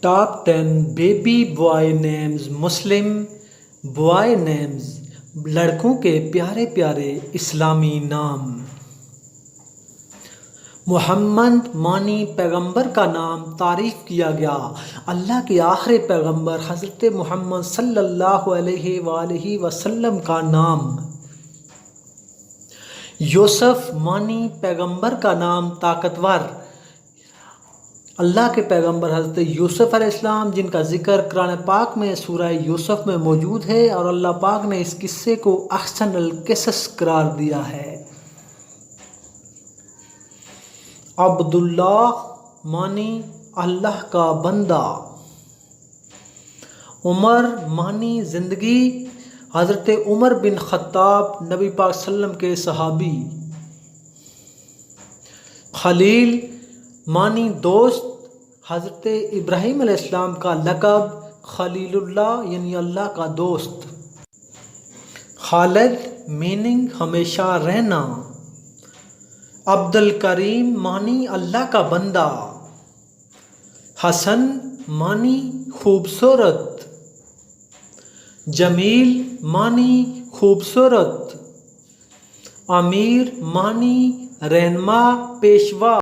Top 10 baby boy names مسلم boy names لڑکوں کے پیارے پیارے اسلامی نام۔ محمد معنی پیغمبر کا نام تعریف کیا گیا۔ اللہ کے آخری پیغمبر حضرت محمد صلی اللہ علیہ وآلہ وسلم کا نام۔ یوسف معنی پیغمبر کا نام طاقتور۔ اللہ کے پیغمبر حضرت یوسف علیہ السلام جن کا ذکر قرآن پاک میں سورہ یوسف میں موجود ہے، اور اللہ پاک نے اس قصے کو احسن القصص قرار دیا ہے۔ عبداللہ معنی اللہ کا بندہ۔ عمر معنی زندگی، حضرت عمر بن خطاب نبی پاک صلی اللہ علیہ وسلم کے صحابی۔ خلیل معنی دوست، حضرت ابراہیم علیہ السلام کا لقب خلیل اللہ یعنی اللہ کا دوست۔ خالد میننگ ہمیشہ رہنا۔ عبد الکریم معنی اللہ کا بندہ۔ حسن معنی خوبصورت۔ جمیل معنی خوبصورت۔ امیر معنی رہنما پیشوا۔